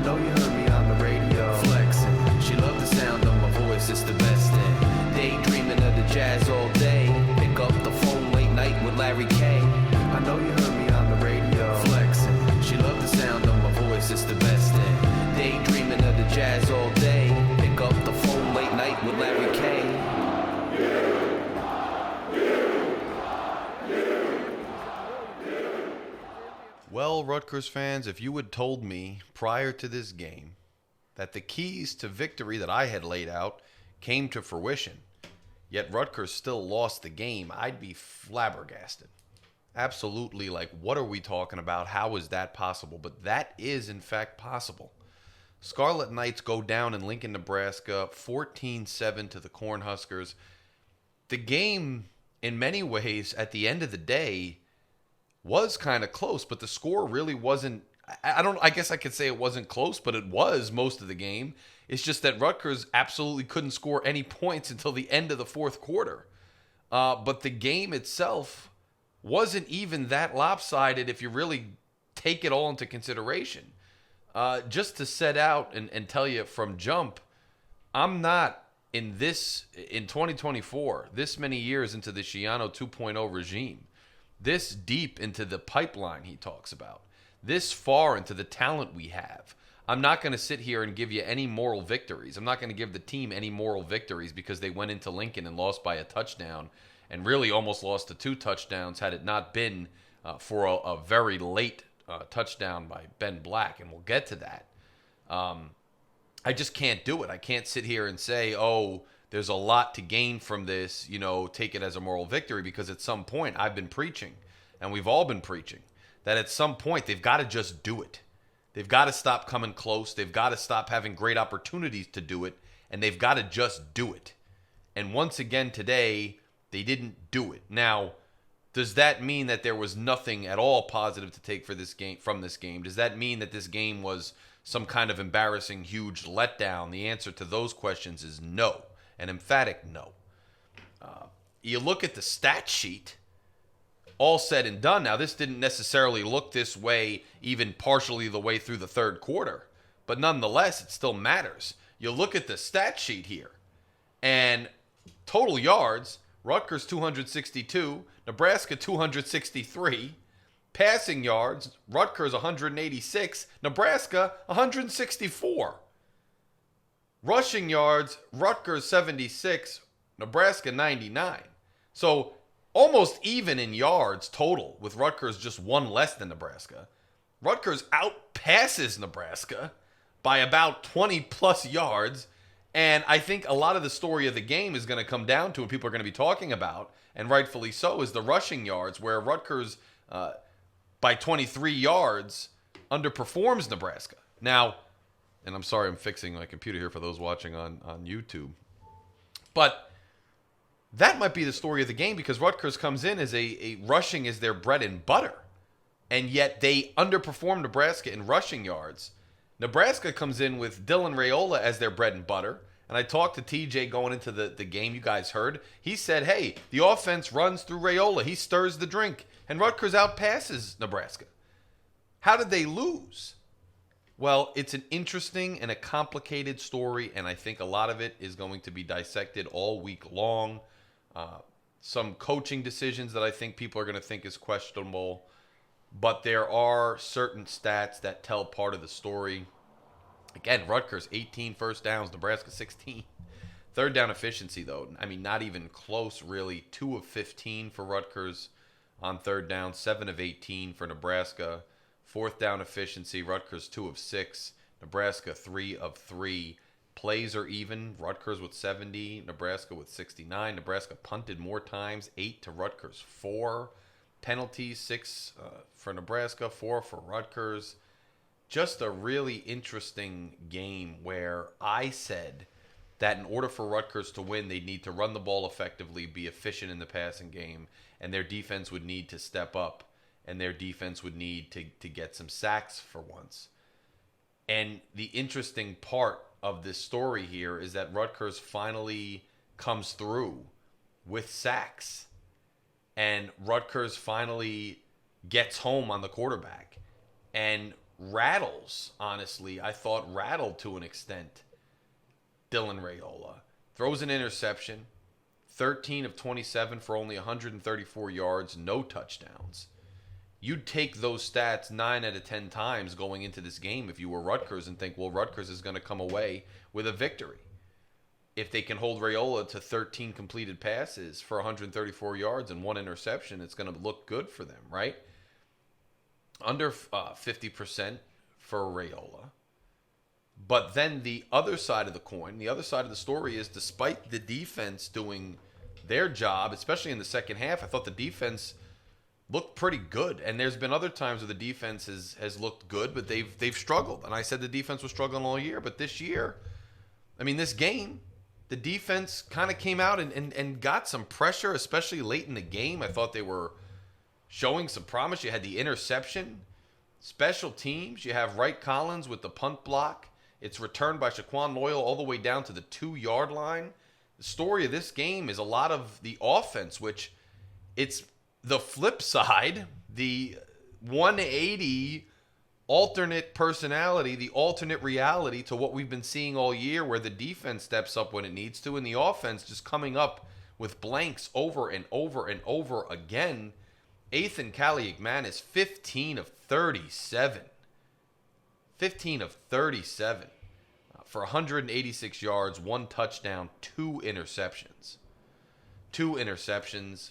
know you heard me on the radio. Flexing, she loved the sound of my voice, it's the best thing. Daydreaming of the jazz all day. Pick up the phone late night with Larry K. I know you heard me on the radio. Flexing, she loved the sound of my voice, it's the best thing. Daydreaming of the jazz all day. Pick up the phone late night with Larry K. Well, Rutgers fans, if you had told me prior to this game that the keys to victory that I had laid out came to fruition, yet Rutgers still lost the game, I'd be flabbergasted. Absolutely, like, what are we talking about? How is that possible? But that is, in fact, possible. Scarlet Knights go down in Lincoln, Nebraska, 14-7 to the Corn Huskers. The game, in many ways, at the end of the day, was kind of close, but the score really wasn't. I guess I could say it wasn't close, but it was most of the game. It's just that Rutgers absolutely couldn't score any points until the end of the fourth quarter. But the game itself wasn't even that lopsided if you really take it all into consideration. Just to set out and tell you from jump, I'm not in 2024, this many years into the Schiano 2.0 regime, this deep into the pipeline he talks about, this far into the talent we have. I'm not going to sit here and give you any moral victories. I'm not going to give the team any moral victories because they went into Lincoln and lost by a touchdown and really almost lost to 2 touchdowns had it not been for a very late touchdown by Ben Black, and we'll get to that. I just can't do it. I can't sit here and say, oh, there's a lot to gain from this, take it as a moral victory, because at some point I've been preaching, and we've all been preaching, that at some point they've got to just do it. They've got to stop coming close. They've got to stop having great opportunities to do it, and they've got to just do it. And once again today, they didn't do it. Now, does that mean that there was nothing at all positive to take for this game from this game? Does that mean that this game was some kind of embarrassing, huge letdown? The answer to those questions is no. An emphatic no. You look at the stat sheet, all said and done. Now, this didn't necessarily look this way even partially the way through the third quarter, but nonetheless, it still matters. You look at the stat sheet here, and total yards, Rutgers 262, Nebraska 263. Passing yards, Rutgers 186, Nebraska 164. Rushing yards, Rutgers 76, Nebraska 99. So almost even in yards total, with Rutgers just one less than Nebraska. Rutgers outpasses Nebraska by about 20 plus yards. And I think a lot of the story of the game is going to come down to what people are going to be talking about, and rightfully so, is the rushing yards, where Rutgers, by 23 yards, underperforms Nebraska. Now, and I'm sorry, I'm fixing my computer here for those watching on YouTube. But that might be the story of the game, because Rutgers comes in as a rushing is their bread and butter. And yet they underperform Nebraska in rushing yards. Nebraska comes in with Dylan Raiola as their bread and butter. And I talked to TJ going into the game, you guys heard. He said, hey, the offense runs through Raiola. He stirs the drink. And Rutgers outpasses Nebraska. How did they lose? Well, it's an interesting and a complicated story, and I think a lot of it is going to be dissected all week long. Some coaching decisions that I think people are going to think is questionable, but there are certain stats that tell part of the story. Again, Rutgers 18 first downs, Nebraska 16. Third down efficiency, though, I mean, not even close, really. 2 of 15 for Rutgers on third down, 7 of 18 for Nebraska. Fourth down efficiency, Rutgers 2 of 6, Nebraska 3 of 3. Plays are even, Rutgers with 70, Nebraska with 69. Nebraska punted more times, 8 to Rutgers 4. Penalties, 6 for Nebraska, 4 for Rutgers. Just a really interesting game where I said that in order for Rutgers to win, they'd need to run the ball effectively, be efficient in the passing game, and their defense would need to step up. And their defense would need to get some sacks for once. And the interesting part of this story here is that Rutgers finally comes through with sacks. And Rutgers finally gets home on the quarterback. And rattles, honestly. I thought rattled to an extent Dylan Raiola. Throws an interception, 13 of 27 for only 134 yards, no touchdowns. You'd take those stats 9 out of 10 times going into this game if you were Rutgers and think, well, Rutgers is going to come away with a victory. If they can hold Raiola to 13 completed passes for 134 yards and 1 interception, it's going to look good for them, right? Under 50% for Raiola. But then the other side of the coin, the other side of the story is despite the defense doing their job, especially in the second half, I thought the defense looked pretty good. And there's been other times where the defense has looked good, but they've struggled. And I said the defense was struggling all year. But this year, I mean, this game, the defense kind of came out and got some pressure, especially late in the game. I thought they were showing some promise. You had the interception. Special teams, you have Wright Collins with the punt block. It's returned by Shaquan Loyal all the way down to the 2-yard line. The story of this game is a lot of the offense, which it's the flip side, the 180 alternate personality, the alternate reality to what we've been seeing all year where the defense steps up when it needs to and the offense just coming up with blanks over and over and over again. Ethan Kaliakmanis, 15 of 37. 15 of 37 for 186 yards, 1 touchdown, 2 interceptions. 2 interceptions,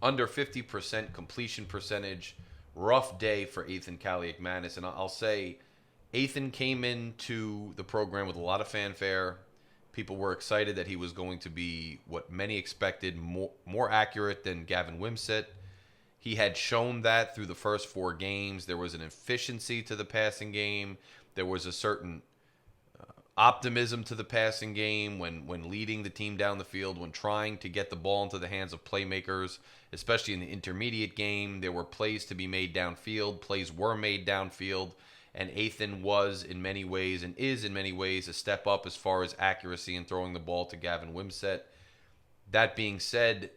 under 50% completion percentage. Rough day for Ethan Kaliakmanis. And I'll say Ethan came into the program with a lot of fanfare. People were excited that he was going to be what many expected, more accurate than Gavin Wimsatt. He had shown that through the first 4 games. There was an efficiency to the passing game. There was a certain optimism to the passing game when leading the team down the field, when trying to get the ball into the hands of playmakers, especially in the intermediate game. There were plays to be made downfield. Plays were made downfield. And Ethan was in many ways and is in many ways a step up as far as accuracy in throwing the ball to Gavin Wimsatt. That being said,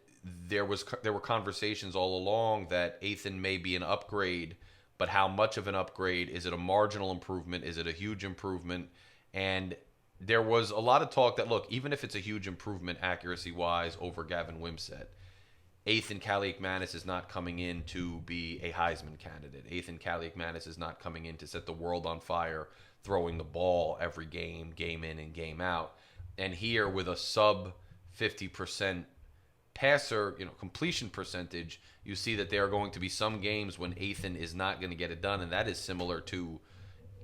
there were conversations all along that Ethan may be an upgrade, but how much of an upgrade? Is it a marginal improvement? Is it a huge improvement? And there was a lot of talk that, look, even if it's a huge improvement accuracy-wise over Gavin Wimsatt, Ethan Kaliakmanis is not coming in to be a Heisman candidate. Ethan Kaliakmanis is not coming in to set the world on fire, throwing the ball every game, game in and game out. And here with a sub 50% passer, completion percentage, you see that there are going to be some games when Ethan is not going to get it done, and that is similar to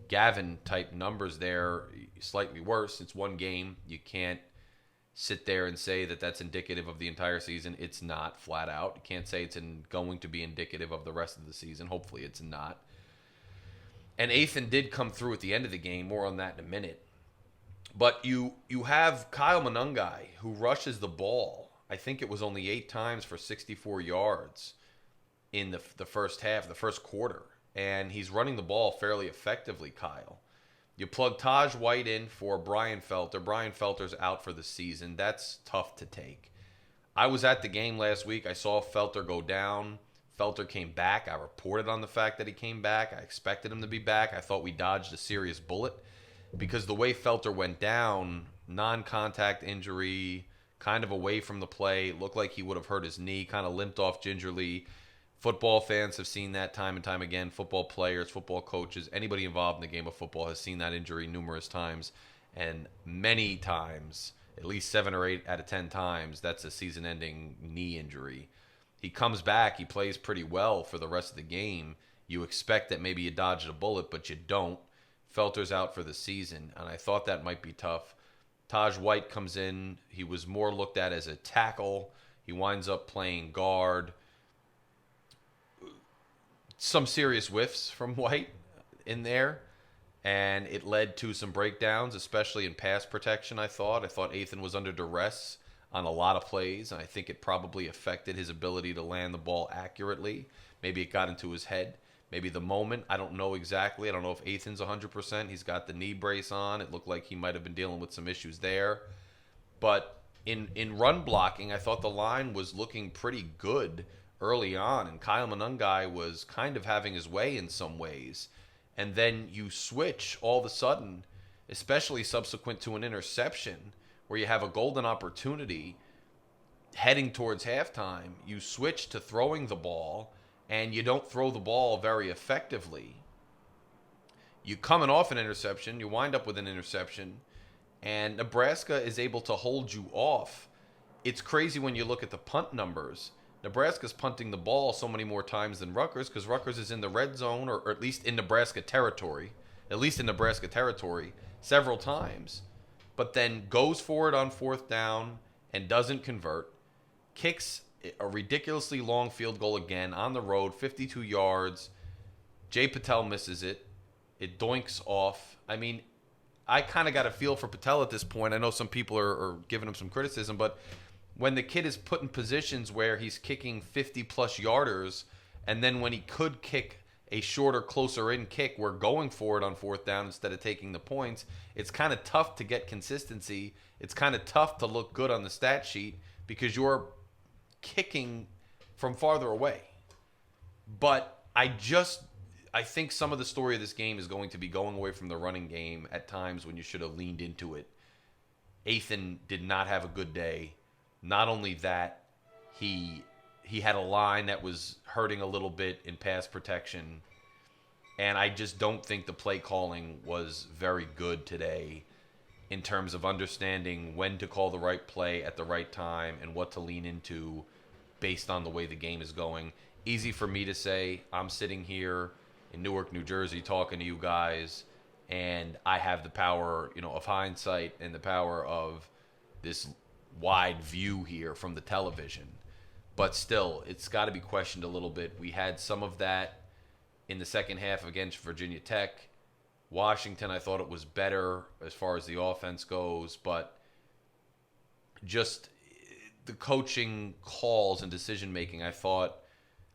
Gavin type numbers there, slightly worse. It's one game. You can't sit there and say that that's indicative of the entire season. It's not, flat out. You can't say it's going to be indicative of the rest of the season. Hopefully it's not. And Ethan did come through at the end of the game. More on that in a minute. But you have Kyle Monangai, who rushes the ball. I think it was only 8 times for 64 yards in the first half, the first quarter. And he's running the ball fairly effectively, Kyle. You plug Taj White in for Brian Felter. Brian Felter's out for the season. That's tough to take. I was at the game last week. I saw Felter go down. Felter came back. I reported on the fact that he came back. I expected him to be back. I thought we dodged a serious bullet because the way Felter went down, non-contact injury, kind of away from the play, looked like he would have hurt his knee, kind of limped off gingerly. Football fans have seen that time and time again. Football players, football coaches, anybody involved in the game of football has seen that injury numerous times. And many times, at least 7 or 8 out of 10 times, that's a season-ending knee injury. He comes back. He plays pretty well for the rest of the game. You expect that maybe you dodged a bullet, but you don't. Felter's out for the season, and I thought that might be tough. Taj White comes in. He was more looked at as a tackle. He winds up playing guard. Some serious whiffs from White in there, and it led to some breakdowns, especially in pass protection, I thought. I thought Ethan was under duress on a lot of plays, and I think it probably affected his ability to land the ball accurately. Maybe it got into his head. Maybe the moment. I don't know exactly. I don't know if Ethan's 100%. He's got the knee brace on. It looked like he might have been dealing with some issues there. But in run blocking, I thought the line was looking pretty good early on, and Kyle Monangai was kind of having his way in some ways. and then you switch all of a sudden, especially subsequent to an interception where you have a golden opportunity heading towards halftime, you switch to throwing the ball and you don't throw the ball very effectively. You coming off an interception, you wind up with an interception, and Nebraska is able to hold you off. It's crazy when you look at the punt numbers. Nebraska's punting the ball so many more times than Rutgers because Rutgers is in the red zone or at least in Nebraska territory, several times, but then goes for it on fourth down and doesn't convert, kicks a ridiculously long field goal again on the road, 52 yards. Jay Patel misses it. It doinks off. I mean, I kind of got a feel for Patel at this point. I know some people are giving him some criticism, but when the kid is put in positions where he's kicking 50-plus yarders, and then when he could kick a shorter, closer-in kick, we're going for it on fourth down instead of taking the points, it's kind of tough to get consistency. It's kind of tough to look good on the stat sheet because you're kicking from farther away. But I think some of the story of this game is going to be going away from the running game at times when you should have leaned into it. Ethan did not have a good day. Not only that, he had a line that was hurting a little bit in pass protection. And I just don't think the play calling was very good today in terms of understanding when to call the right play at the right time and what to lean into based on the way the game is going. Easy for me to say. I'm sitting here in Newark, New Jersey, talking to you guys, and I have the power, of hindsight and the power of this wide view here from the television. But still, it's got to be questioned a little bit. We had some of that in the second half against Virginia Tech. Washington, I thought it was better as far as the offense goes, but just the coaching calls and decision-making, I thought,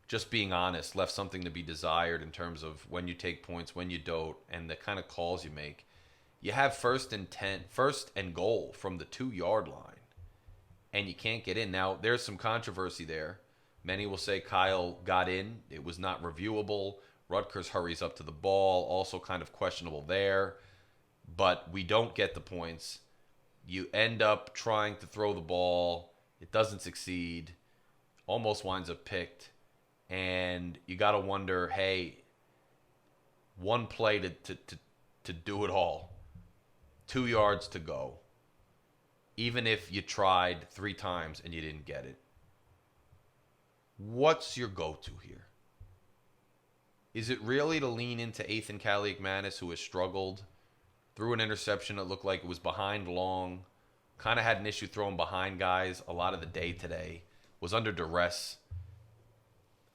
just being honest, left something to be desired in terms of when you take points, when you don't, and the kind of calls you make. You have first and goal from the 2-yard line, and you can't get in. Now, there's some controversy there. Many will say Kyle got in. It was not reviewable. Rutgers hurries up to the ball. Also kind of questionable there. But we don't get the points. You end up trying to throw the ball. It doesn't succeed. Almost winds up picked. And you got to wonder, hey, one play to do it all. 2 yards to go. Even if you tried 3 times and you didn't get it. What's your go-to here? Is it really to lean into Ethan Kaliakmanis, who has struggled through an interception that looked like it was behind long, kind of had an issue throwing behind guys a lot of the day today, was under duress?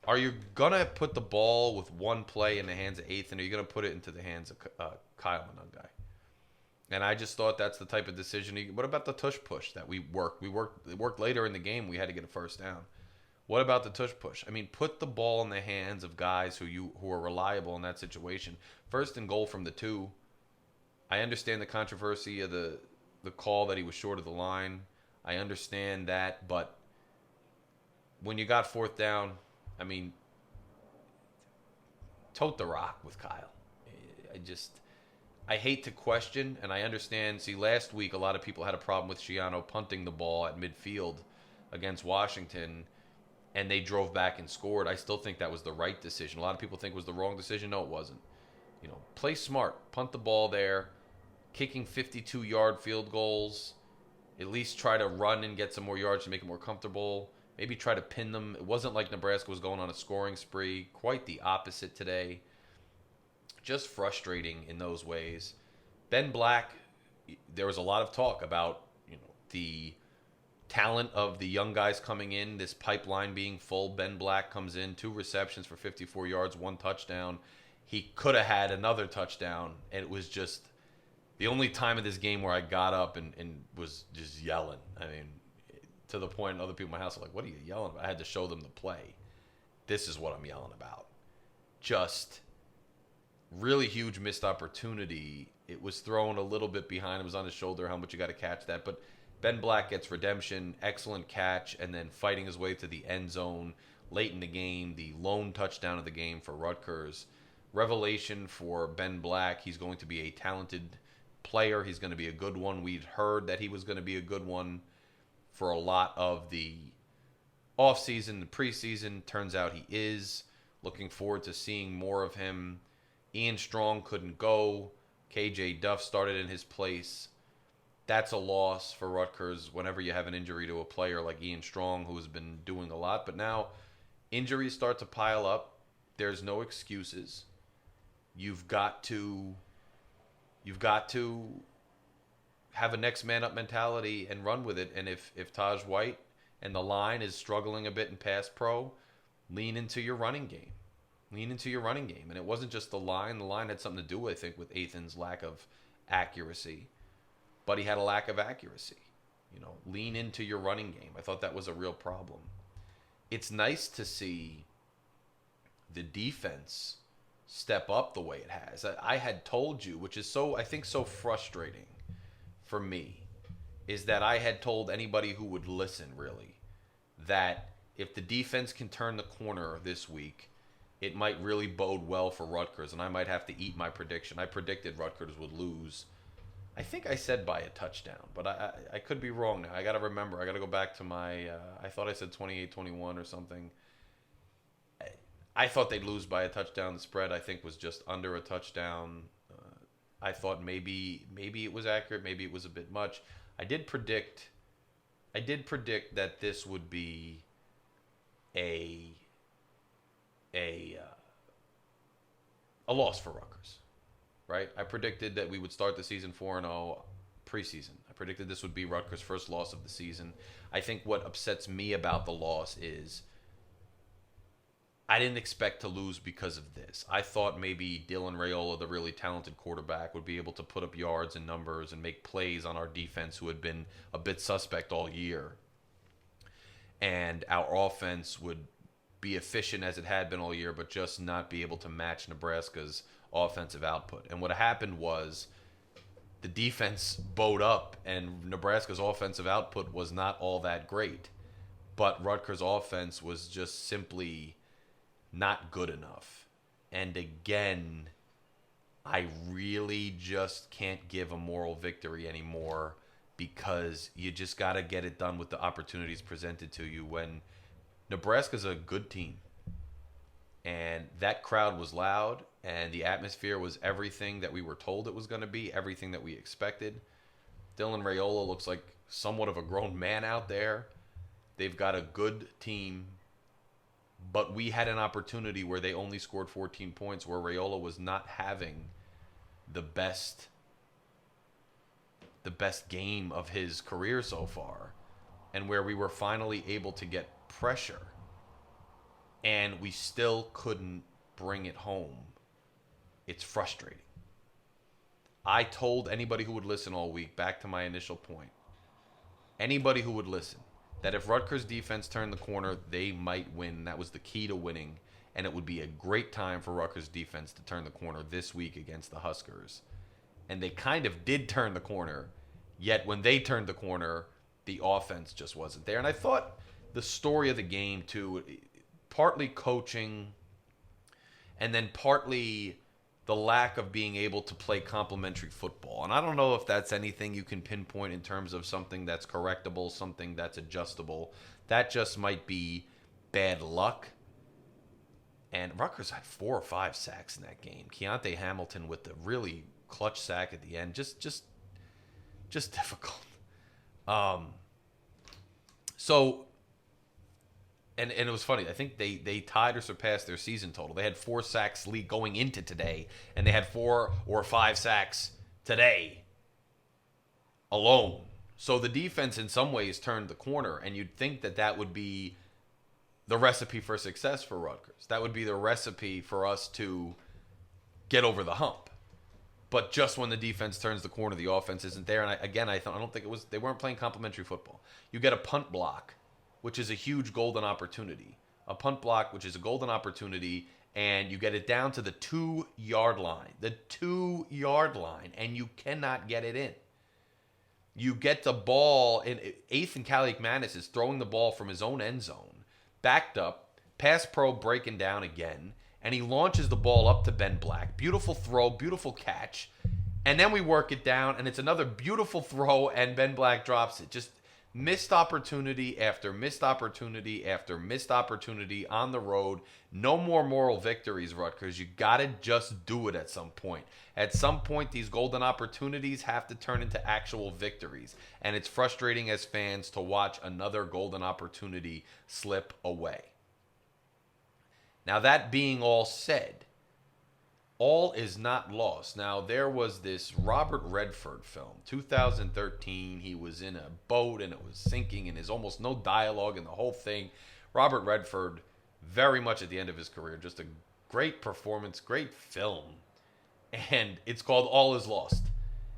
Are you going to put the ball with one play in the hands of Ethan, or are you going to put it into the hands of Kyle Manungai? And I just thought that's the type of decision. What about the tush push that we worked? It worked later in the game. We had to get a first down. What about the tush push? I mean, put the ball in the hands of guys who are reliable in that situation. First and goal from the 2. I understand the controversy of the call that he was short of the line. I understand that, but when you got fourth down, I mean, tote the rock with Kyle. I hate to question, and I understand. See, last week a lot of people had a problem with Schiano punting the ball at midfield against Washington, and they drove back and scored. I still think that was the right decision. A lot of people think it was the wrong decision. No, it wasn't. Play smart. Punt the ball there. Kicking 52-yard field goals. At least try to run and get some more yards to make it more comfortable. Maybe try to pin them. It wasn't like Nebraska was going on a scoring spree. Quite the opposite today. Just frustrating in those ways. Ben Black, there was a lot of talk about the talent of the young guys coming in, this pipeline being full. Ben Black comes in, 2 receptions for 54 yards, 1 touchdown. He could have had another touchdown, and it was just the only time of this game where I got up and was just yelling. I mean, to the point other people in my house are like, what are you yelling about? I had to show them the play. This is what I'm yelling about. Just really huge missed opportunity. It was thrown a little bit behind. It was on his shoulder. How much you got to catch that? But Ben Black gets redemption. Excellent catch. And then fighting his way to the end zone late in the game. The lone touchdown of the game for Rutgers revelation for Ben Black. He's going to be a talented player. He's going to be a good one. We'd heard that he was going to be a good one for a lot of the offseason, the preseason. Turns out he is. Looking forward to seeing more of him. Ian Strong couldn't go. KJ Duff started in his place. That's a loss for Rutgers whenever you have an injury to a player like Ian Strong, who has been doing a lot. But now injuries start to pile up. There's no excuses. You've got to have a next man up mentality and run with it. And if Taj White and the line is struggling a bit in pass pro, lean into your running game. Lean into your running game. And it wasn't just the line. The line had something to do, I think, with Athan's lack of accuracy. But he had a lack of accuracy. Lean into your running game. I thought that was a real problem. It's nice to see the defense step up the way it has. I had told you, which is so frustrating for me, is that I had told anybody who would listen, really, that if the defense can turn the corner this week, it might really bode well for Rutgers, and I might have to eat my prediction. I predicted Rutgers would lose. I think I said by a touchdown, but I could be wrong now. I got to remember. I got to go back to my I thought I said 28-21 or something. I thought they'd lose by a touchdown. The spread, I think, was just under a touchdown. I thought maybe it was accurate. Maybe it was a bit much. I did predict that this would be a loss for Rutgers, right? I predicted that we would start the season 4-0 preseason. I predicted this would be Rutgers' first loss of the season. I think what upsets me about the loss is I didn't expect to lose because of this. I thought maybe Dylan Raiola, the really talented quarterback, would be able to put up yards and numbers and make plays on our defense, who had been a bit suspect all year. And our offense would be efficient as it had been all year, but just not be able to match Nebraska's offensive output. And what happened was the defense bowed up, and Nebraska's offensive output was not all that great. But Rutgers' offense was just simply not good enough. And again, I really just can't give a moral victory anymore, because you just got to get it done with the opportunities presented to you. When Nebraska's a good team, and that crowd was loud, and the atmosphere was everything that we were told it was going to be, everything that we expected. Dylan Raiola looks like somewhat of a grown man out there. They've got a good team, but we had an opportunity where they only scored 14 points, where Raiola was not having the best game of his career so far, and where we were finally able to get pressure, and we still couldn't bring it home. It's frustrating. I told anybody who would listen all week, back to my initial point, anybody who would listen, that if Rutgers defense turned the corner, they might win. That was the key to winning, and it would be a great time for Rutgers defense to turn the corner this week against the Huskers. And they kind of did turn the corner, yet when they turned the corner, the offense just wasn't there. And I thought the story of the game, too, partly coaching, and then partly the lack of being able to play complementary football. And I don't know if that's anything you can pinpoint in terms of something that's correctable, something that's adjustable. That just might be bad luck. And Rutgers had 4 or 5 sacks in that game. Keontae Hamilton with the really clutch sack at the end. Just difficult. And it was funny. I think they tied or surpassed their season total. They had 4 sacks lead going into today, and they had 4 or 5 sacks today alone. So the defense in some ways turned the corner, and you'd think that would be the recipe for success for Rutgers. That would be the recipe for us to get over the hump. But just when the defense turns the corner, the offense isn't there. And I don't think they weren't playing complementary football. You get a punt block, which is a huge golden opportunity. A punt block, which is a golden opportunity, and you get it down to the 2-yard line. The 2-yard line, and you cannot get it in. You get the ball, and Ethan Kaliakmanis is throwing the ball from his own end zone, backed up, pass pro breaking down again, and he launches the ball up to Ben Black. Beautiful throw, beautiful catch. And then we work it down, and it's another beautiful throw, and Ben Black drops it. Just missed opportunity after missed opportunity after missed opportunity on the road. No more moral victories, Rutgers. You got to just do it at some point. At some point, these golden opportunities have to turn into actual victories. And it's frustrating as fans to watch another golden opportunity slip away. Now, that being all said, all is not lost. Now, there was this Robert Redford film, 2013. He was in a boat and it was sinking, and there's almost no dialogue in the whole thing. Robert Redford, very much at the end of his career, just a great performance, great film. And it's called All Is Lost.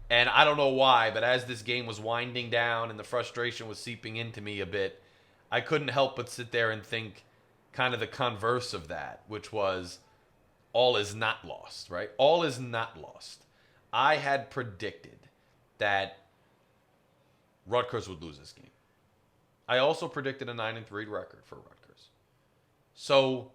And I don't know why, but as this game was winding down and the frustration was seeping into me a bit, I couldn't help but sit there and think kind of the converse of that, which was all is not lost, right? All is not lost. I had predicted that Rutgers would lose this game. I also predicted a 9-3 record for Rutgers. So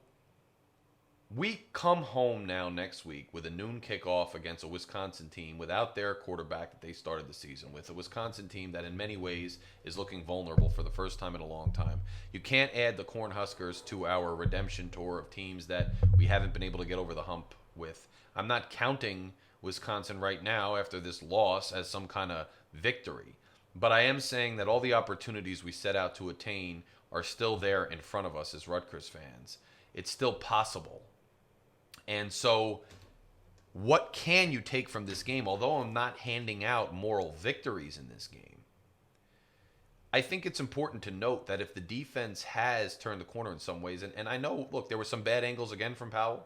we come home now next week with a noon kickoff against a Wisconsin team without their quarterback that they started the season with. A Wisconsin team that in many ways is looking vulnerable for the first time in a long time. You can't add the Corn Huskers to our redemption tour of teams that we haven't been able to get over the hump with. I'm not counting Wisconsin right now after this loss as some kind of victory. But I am saying that all the opportunities we set out to attain are still there in front of us as Rutgers fans. It's still possible. And so what can you take from this game? Although I'm not handing out moral victories in this game, I think it's important to note that if the defense has turned the corner in some ways, and I know, look, there were some bad angles again from Powell,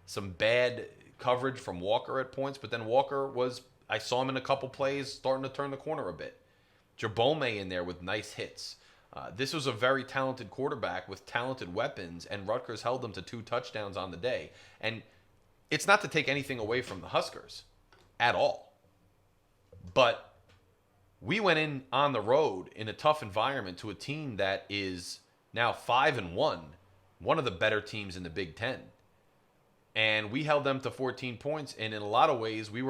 some bad coverage from Walker at points, but then Walker I saw him in a couple plays starting to turn the corner a bit. Jabome in there with nice hits. This was a very talented quarterback with talented weapons, and Rutgers held them to 2 touchdowns on the day. And it's not to take anything away from the Huskers at all. But we went in on the road in a tough environment to a team that is now 5-1, one of the better teams in the Big Ten. And we held them to 14 points, and in a lot of ways we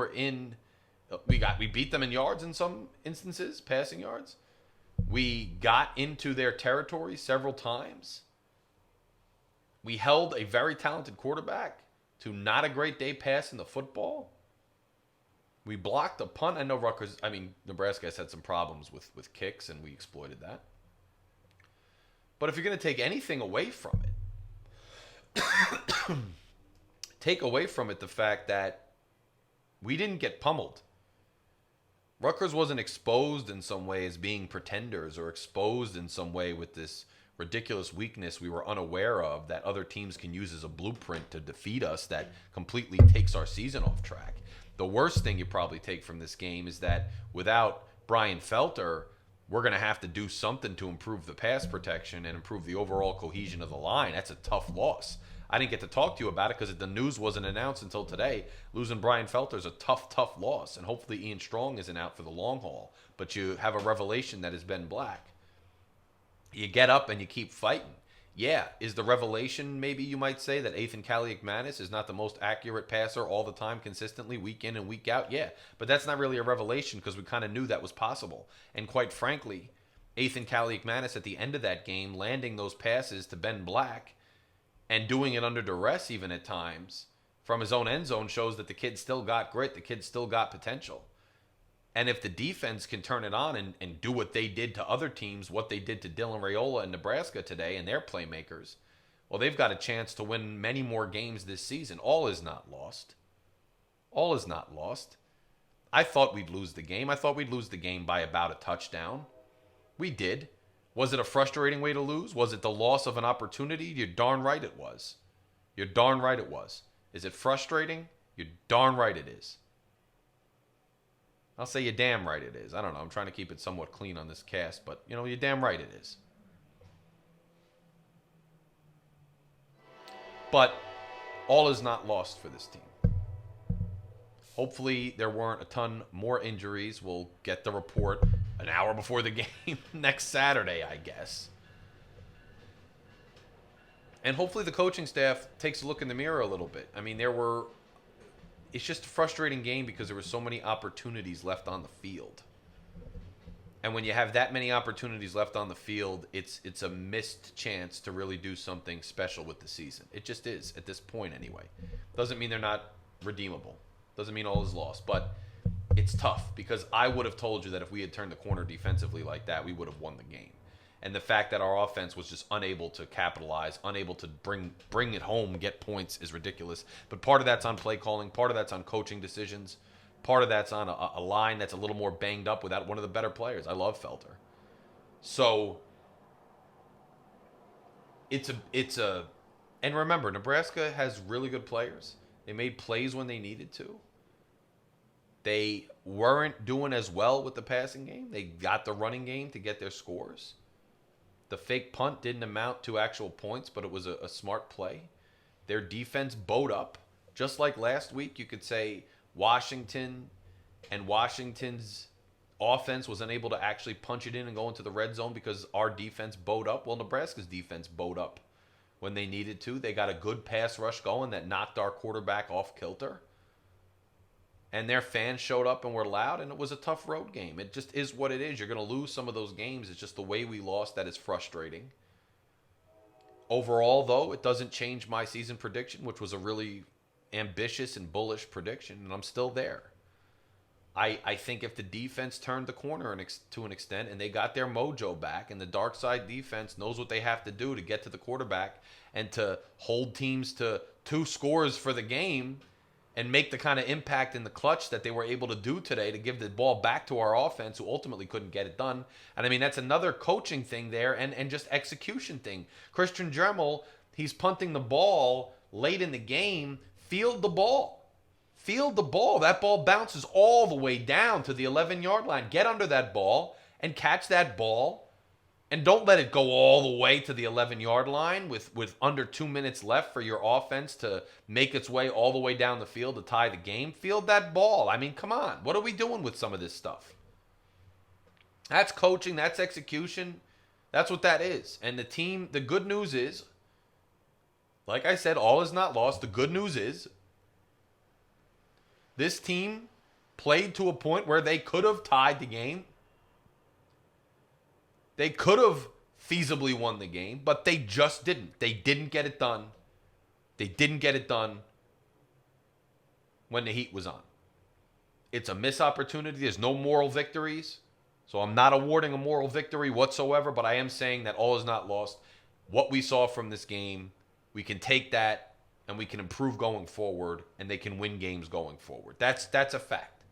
beat them in yards in some instances, passing yards. We got into their territory several times. We held a very talented quarterback to not a great day passing the football. We blocked a punt. I know Nebraska has had some problems with kicks, and we exploited that. But if you're going to take anything away from it, take away from it the fact that we didn't get pummeled. Rutgers wasn't exposed in some way as being pretenders or exposed in some way with this ridiculous weakness we were unaware of that other teams can use as a blueprint to defeat us that completely takes our season off track. The worst thing you probably take from this game is that without Brian Felter, we're going to have to do something to improve the pass protection and improve the overall cohesion of the line. That's a tough loss. I didn't get to talk to you about it because the news wasn't announced until today. Losing Brian Felter is a tough loss, and hopefully Ian Strong isn't out for the long haul. But you have a revelation that is Ben Black. You get up and you keep fighting. Yeah, is the revelation, maybe you might say, that Ethan Kaliakmanis is not the most accurate passer all the time, consistently, week in and week out? Yeah, but that's not really a revelation because we kind of knew that was possible. And quite frankly, Ethan Kaliakmanis at the end of that game, landing those passes to Ben Black and doing it under duress even at times from his own end zone shows that the kid still got grit, the kid still got potential. And if the defense can turn it on and do what they did to other teams, what they did to Dylan Raiola and Nebraska today and their playmakers, well, they've got a chance to win many more games this season. All is not lost. All is not lost. I thought we'd lose the game. I thought we'd lose the game by about a touchdown. We did. Was it a frustrating way to lose? Was it the loss of an opportunity? You're darn right it was. You're darn right it was. Is it frustrating? You're darn right it is. I'll say you're damn right it is. I don't know. I'm trying to keep it somewhat clean on this cast, but, you're damn right it is. But all is not lost for this team. Hopefully there weren't a ton more injuries. We'll get the report an hour before the game next Saturday, I guess. And hopefully the coaching staff takes a look in the mirror a little bit. I mean, it's just a frustrating game because there were so many opportunities left on the field. And when you have that many opportunities left on the field, it's a missed chance to really do something special with the season. It just is, at this point anyway. Doesn't mean they're not redeemable. Doesn't mean all is lost. But it's tough because I would have told you that if we had turned the corner defensively like that, we would have won the game. And the fact that our offense was just unable to capitalize, unable to bring it home, get points is ridiculous. But part of that's on play calling. Part of that's on coaching decisions. Part of that's on a line that's a little more banged up without one of the better players. I love Felter. So it's a and remember, Nebraska has really good players. They made plays when they needed to. They weren't doing as well with the passing game. They got the running game to get their scores. The fake punt didn't amount to actual points, but it was a smart play. Their defense bowed up. Just like last week, you could say Washington's offense was unable to actually punch it in and go into the red zone because our defense bowed up. Well, Nebraska's defense bowed up when they needed to. They got a good pass rush going that knocked our quarterback off kilter. And their fans showed up and were loud, and it was a tough road game. It just is what it is. You're going to lose some of those games. It's just the way we lost that is frustrating. Overall, though, it doesn't change my season prediction, which was a really ambitious and bullish prediction, and I'm still there. I think if the defense turned the corner to an extent and they got their mojo back and the dark side defense knows what they have to do to get to the quarterback and to hold teams to 2 scores for the game and make the kind of impact in the clutch that they were able to do today to give the ball back to our offense who ultimately couldn't get it done. And I mean, that's another coaching thing there and just execution thing. Christian Dremel, he's punting the ball late in the game. Field the ball. Field the ball. That ball bounces all the way down to the 11-yard line. Get under that ball and catch that ball. And don't let it go all the way to the 11-yard line with under 2 minutes left for your offense to make its way all the way down the field to tie the game. Field that ball. I mean, come on. What are we doing with some of this stuff? That's coaching. That's execution. That's what that is. And the team, the good news is, like I said, all is not lost. The good news is this team played to a point where they could have tied the game. They could have feasibly won the game, but they just didn't. They didn't get it done. They didn't get it done when the heat was on. It's a missed opportunity. There's no moral victories. So I'm not awarding a moral victory whatsoever, but I am saying that all is not lost. What we saw from this game, we can take that and we can improve going forward, and they can win games going forward. That's a fact.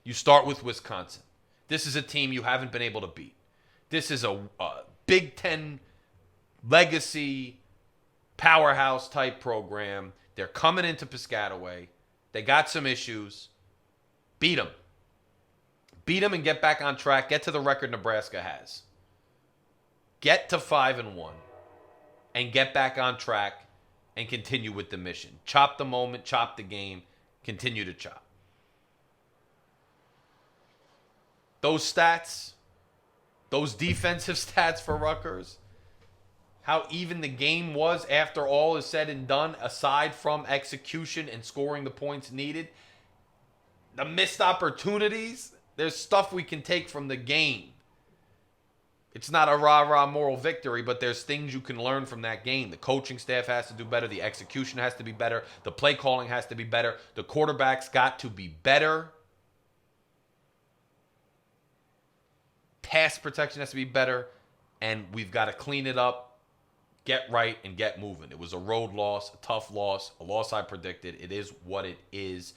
You start with Wisconsin. This is a team you haven't been able to beat. This is a Big Ten legacy powerhouse type program. They're coming into Piscataway. They got some issues. Beat them. Beat them and get back on track. Get to the record Nebraska has. Get to 5-1 and get back on track and continue with the mission. Chop the moment, chop the game, continue to chop. Those stats, those defensive stats for Rutgers, how even the game was after all is said and done, aside from execution and scoring the points needed, the missed opportunities, there's stuff we can take from the game. It's not a rah-rah moral victory, but there's things you can learn from that game. The coaching staff has to do better. The execution has to be better. The play calling has to be better. The quarterback's got to be better. Pass protection has to be better. And we've got to clean it up, get right, and get moving. It was a road loss, a tough loss, a loss I predicted. It is what it is.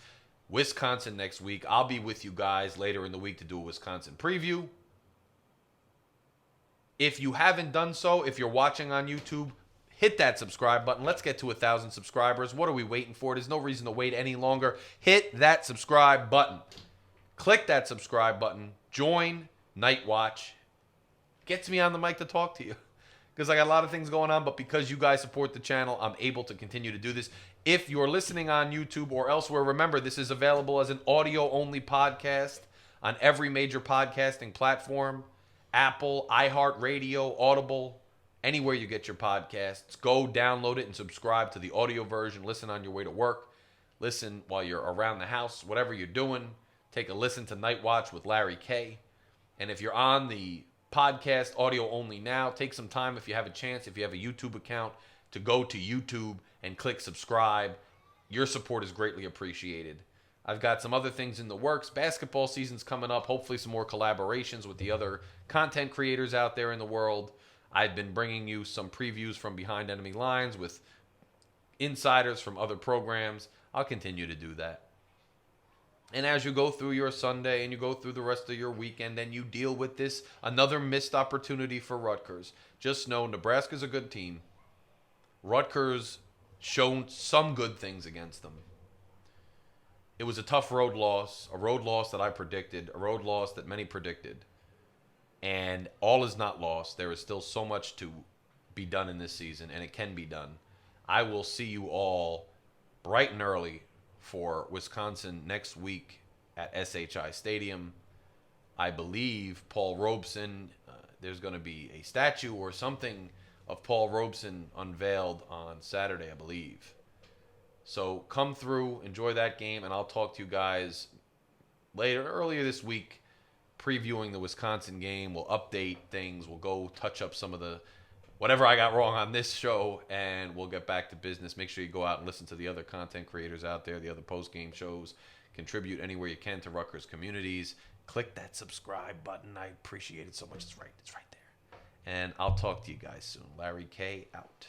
Wisconsin next week. I'll be with you guys later in the week to do a Wisconsin preview. If you haven't done so, if you're watching on YouTube, hit that subscribe button. Let's get to 1,000 subscribers. What are we waiting for? There's no reason to wait any longer. Hit that subscribe button. Click that subscribe button. Join Night Watch. Gets me on the mic to talk to you because I got a lot of things going on, but because you guys support the channel, I'm able to continue to do this. If you're listening on YouTube or elsewhere, remember this is available as an audio-only podcast on every major podcasting platform. Apple, iHeartRadio, Audible, anywhere you get your podcasts. Go download it and subscribe to the audio version. Listen on your way to work. Listen while you're around the house, whatever you're doing. Take a listen to Night Watch with Larry K. And if you're on the podcast audio only now, take some time if you have a chance, if you have a YouTube account, to go to YouTube and click subscribe. Your support is greatly appreciated. I've got some other things in the works. Basketball season's coming up. Hopefully some more collaborations with the other content creators out there in the world. I've been bringing you some previews from behind enemy lines with insiders from other programs. I'll continue to do that. And as you go through your Sunday and you go through the rest of your weekend and you deal with this, another missed opportunity for Rutgers, just know Nebraska's a good team. Rutgers shown some good things against them. It was a tough road loss, a road loss that I predicted, a road loss that many predicted. And all is not lost. There is still so much to be done in this season, and it can be done. I will see you all bright and early for Wisconsin next week at SHI Stadium. I believe Paul Robeson, there's going to be a statue or something of Paul Robeson unveiled on Saturday, I believe. So come through, enjoy that game, and I'll talk to you guys earlier this week, previewing the Wisconsin game. We'll update things. We'll go touch up some of the whatever I got wrong on this show, and we'll get back to business. Make sure you go out and listen to the other content creators out there, the other post-game shows. Contribute anywhere you can to Rutgers communities. Click that subscribe button. I appreciate it so much. It's right there. And I'll talk to you guys soon. Larry K. out.